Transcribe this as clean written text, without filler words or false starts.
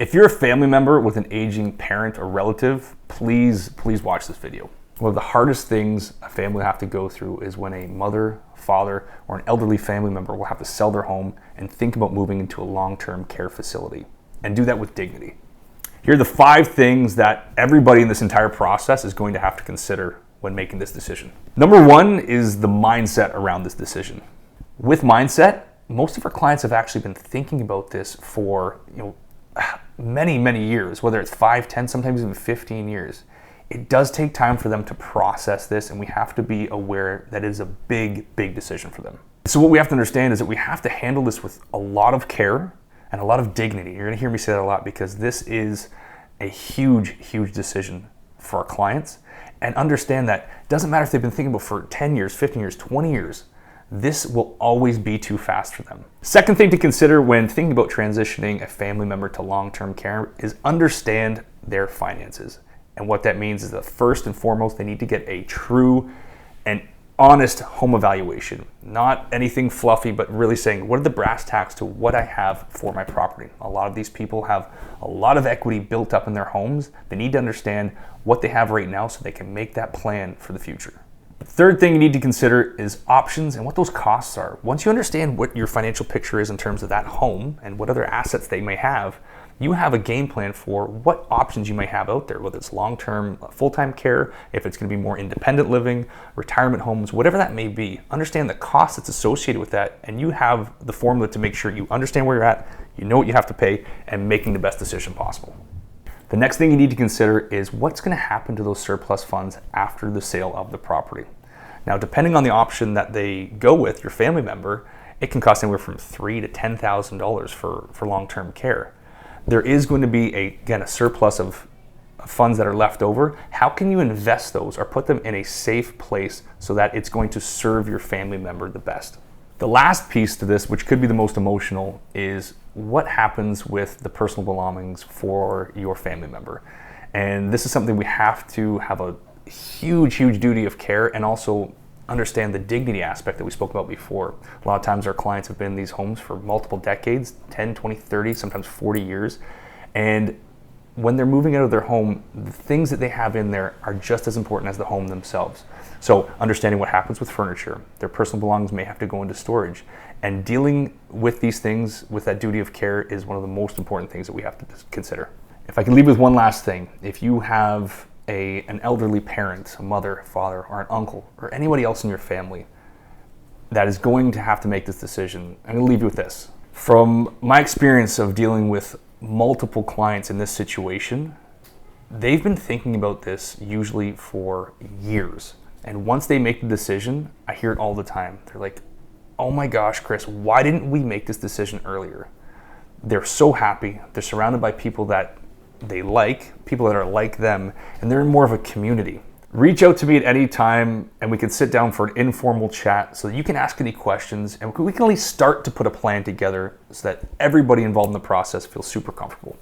If you're a family member with an aging parent or relative, please watch this video. One of the hardest things a family will have to go through is when a mother, father, or an elderly family member will have to sell their home and think about moving into a long-term care facility, and do that with dignity. Here are the 5 things that everybody in this entire process is going to have to consider when making this decision. Number 1 is the mindset around this decision. With mindset, most of our clients have actually been thinking about this for many years, whether it's 5, 10, sometimes even 15 years. It does take time for them to process this, and we have to be aware that it is a big decision for them. So what we have to understand is that we have to handle this with a lot of care and a lot of dignity. You're gonna hear me say that a lot because this is a huge decision for our clients. And understand that it doesn't matter if they've been thinking about for 10 years, 15 years, 20 years, this will always be too fast for them. Second thing to consider when thinking about transitioning a family member to long-term care is understand their finances. And what that means is that first and foremost, they need to get a true and honest home evaluation. Not anything fluffy, but really saying, what are the brass tacks to what I have for my property? A lot of these people have a lot of equity built up in their homes. They need to understand what they have right now so they can make that plan for the future. The third thing you need to consider is options and what those costs are. Once you understand what your financial picture is in terms of that home and what other assets they may have, you have a game plan for what options you may have out there, whether it's long-term, full-time care, if it's going to be more independent living, retirement homes, whatever that may be. Understand the cost that's associated with that, and you have the formula to make sure you understand where you're at, you know what you have to pay, and making the best decision possible. The next thing you need to consider is what's going to happen to those surplus funds after the sale of the property. Now, depending on the option that they go with, your family member, it can cost anywhere from $3,000 to $10,000 for long-term care. There is going to be a surplus of funds that are left over. How can you invest those or put them in a safe place so that it's going to serve your family member the best? The last piece to this, which could be the most emotional, is what happens with the personal belongings for your family member. And this is something we have to have a huge duty of care and also understand the dignity aspect that we spoke about before. A lot of times our clients have been in these homes for multiple decades, 10, 20, 30, sometimes 40 years. And when they're moving out of their home, the things that they have in there are just as important as the home themselves. So understanding what happens with furniture, their personal belongings may have to go into storage. And dealing with these things with that duty of care is one of the most important things that we have to consider. If I can leave with one last thing, if you have an elderly parent, a mother, father, or an uncle, or anybody else in your family that is going to have to make this decision, I'm going to leave you with this. From my experience of dealing with multiple clients in this situation, they've been thinking about this usually for years. And once they make the decision, I hear it all the time. They're like, oh my gosh, Chris, why didn't we make this decision earlier? They're so happy. They're surrounded by people that they like, people that are like them, and they're in more of a community. Reach out to me at any time and we can sit down for an informal chat so that you can ask any questions and we can at least start to put a plan together so that everybody involved in the process feels super comfortable.